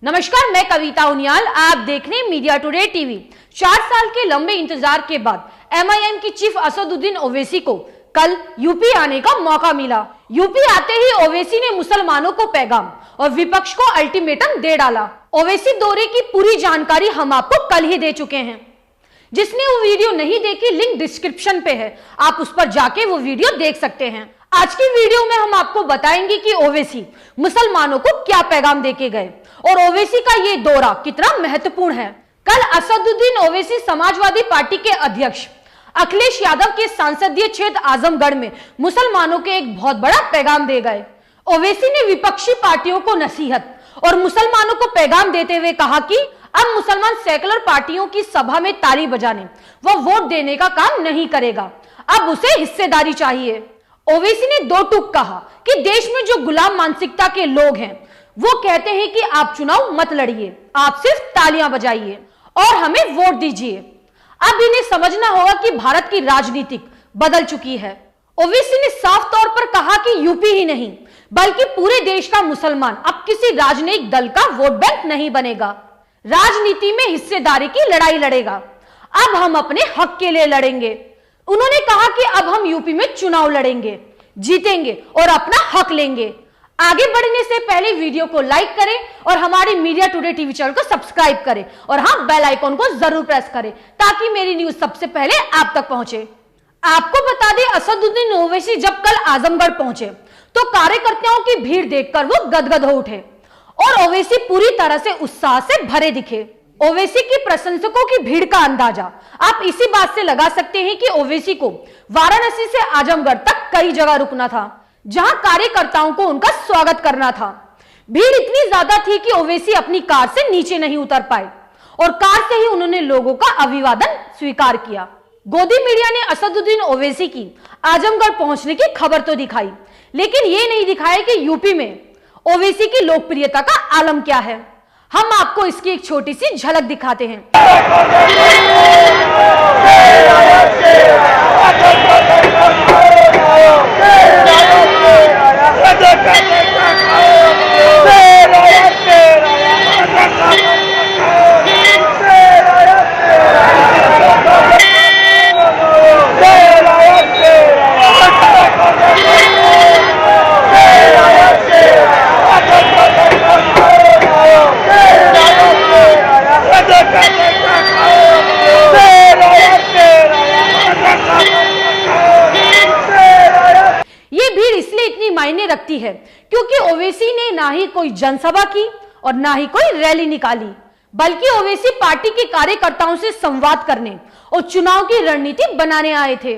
नमस्कार, मैं कविता उनियाल। आप देख रहे हैं मीडिया टुडे टीवी। 4 साल के लंबे इंतजार के बाद एमआईएम की चीफ असदुद्दीन ओवैसी को कल यूपी आने का मौका मिला। यूपी आते ही ओवैसी ने मुसलमानों को पैगाम और विपक्ष को अल्टीमेटम दे डाला। ओवैसी दौरे की पूरी जानकारी हम आपको कल ही दे चुके हैं। जिसने वो वीडियो नहीं देखी, लिंक डिस्क्रिप्शन पे है, आप उस पर जाके वो वीडियो देख सकते हैं। आज की वीडियो में हम आपको बताएंगे कि ओवैसी मुसलमानों को क्या पैगाम देके गए और ओवैसी का ये दौरा कितना महत्वपूर्ण है। कल असदुद्दीन ओवैसी समाजवादी पार्टी के अध्यक्ष अखिलेश यादव के संसदीय क्षेत्र आजमगढ़ में मुसलमानों के एक बहुत बड़ा पैगाम दे गए। ओवैसी ने विपक्षी पार्टियों को नसीहत और मुसलमानों को पैगाम देते हुए कहा कि अब मुसलमान सेकुलर पार्टियों की सभा में ताली बजाने व वोट देने का काम नहीं करेगा, अब उसे हिस्सेदारी चाहिए। ओवैसी ने 2 टूक कहा कि देश में जो गुलाम मानसिकता के लोग हैं वो कहते हैं कि आप चुनाव मत लड़िए, आप सिर्फ तालियां बजाइए और हमें वोट दीजिए। अब इन्हें समझना होगा कि भारत की राजनीति बदल चुकी है। ओवैसी ने साफ तौर पर कहा कि यूपी ही नहीं बल्कि पूरे देश का मुसलमान अब किसी राजनीतिक दल का वोट बैंक नहीं बनेगा, राजनीति में हिस्सेदारी की लड़ाई लड़ेगा। अब हम अपने हक के लिए लड़ेंगे। उन्होंने कहा कि अब हम यूपी में चुनाव लड़ेंगे, जीतेंगे और अपना हक लेंगे। आगे बढ़ने से पहले वीडियो को लाइक करें और हमारे मीडिया टुडे टीवी चैनल को सब्सक्राइब करें और हाँ, बेल आइकॉन को जरूर प्रेस करें ताकि मेरी न्यूज सबसे पहले आप तक पहुंचे। आपको बता दें, असदुद्दीन ओवैसी जब कल आजमगढ़ पहुंचे तो कार्यकर्ताओं की भीड़ देखकर वो गदगद हो उठे और ओवैसी पूरी तरह से उत्साह से भरे दिखे। ओवैसी की प्रशंसकों की भीड़ का अंदाजा आप इसी बात से लगा सकते हैं कि ओवैसी को वाराणसी से आजमगढ़ तक कई जगह रुकना था, जहां कार्यकर्ताओं को उनका स्वागत करना था। भीड़ इतनी ज्यादा थी कि ओवैसी अपनी कार से नीचे नहीं उतर पाए और कार से ही उन्होंने लोगों का अभिवादन स्वीकार किया। गोदी मीडिया ने असदुद्दीन ओवैसी की आजमगढ़ पहुंचने की खबर तो दिखाई, लेकिन ये नहीं दिखाया कि यूपी में ओवैसी की लोकप्रियता का आलम क्या है। हम आपको इसकी एक छोटी सी झलक दिखाते हैं। मायने रखती है क्योंकि ओवैसी ने ना ही कोई जनसभा की और ना ही कोई रैली निकाली, बल्कि ओवैसी पार्टी के कार्यकर्ताओं से संवाद करने और चुनाव की रणनीति बनाने आए थे।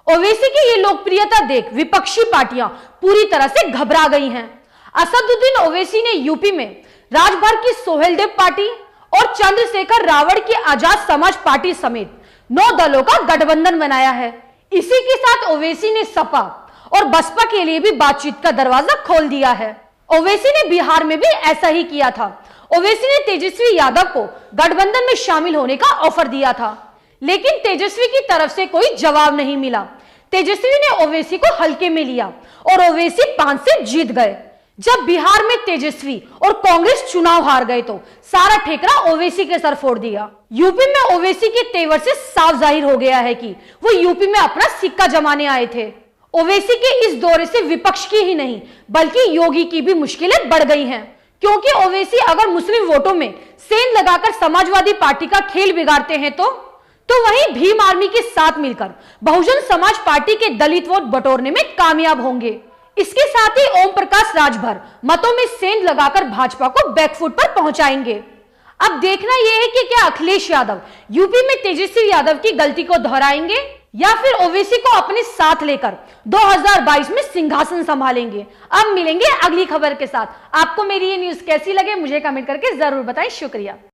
ओवैसी की ये लोकप्रियता देख विपक्षी पार्टियां पूरी तरह से घबरा गई हैं। असदुद्दीन ओवैसी ने यूपी में राजभर की सोहेलदेव पार्टी और चंद्रशेखर रावण की आजाद समाज पार्टी समेत 9 दलों का गठबंधन बनाया है। इसी के साथ ओवैसी ने सपा और बसपा के लिए भी बातचीत का दरवाजा खोल दिया है। ओवैसी ने बिहार में भी ऐसा ही किया था। ओवैसी ने तेजस्वी यादव को गठबंधन में शामिल होने का ऑफर दिया था, लेकिन तेजस्वी की तरफ से कोई जवाब नहीं मिला। तेजस्वी ने ओवैसी को हल्के में लिया और ओवैसी 5 से जीत गए। जब बिहार में तेजस्वी और कांग्रेस चुनाव हार गए तो सारा ठेकरा ओवैसी के सर फोड़ दिया। यूपी में ओवैसी के तेवर से साफ जाहिर हो गया है कि वो यूपी में अपना सिक्का जमाने आए थे। ओवैसी के इस दौरे से विपक्ष की ही नहीं बल्कि योगी की भी मुश्किलें बढ़ गई हैं, क्योंकि ओवैसी अगर मुस्लिम वोटों में सेंध लगाकर समाजवादी पार्टी का खेल बिगाड़ते हैं तो वहीं भीम आर्मी के साथ मिलकर बहुजन समाज पार्टी के दलित वोट बटोरने में कामयाब होंगे। इसके साथ ही ओम प्रकाश राजभर मतों में सेंध लगाकर भाजपा को बैकफुट पर पहुंचाएंगे। अब देखना यह है कि क्या अखिलेश यादव यूपी में तेजस्वी यादव की गलती को दोहराएंगे या फिर ओवैसी को अपने साथ लेकर 2022 में सिंहासन संभालेंगे। अब मिलेंगे अगली खबर के साथ। आपको मेरी ये न्यूज कैसी लगे मुझे कमेंट करके जरूर बताएं। शुक्रिया।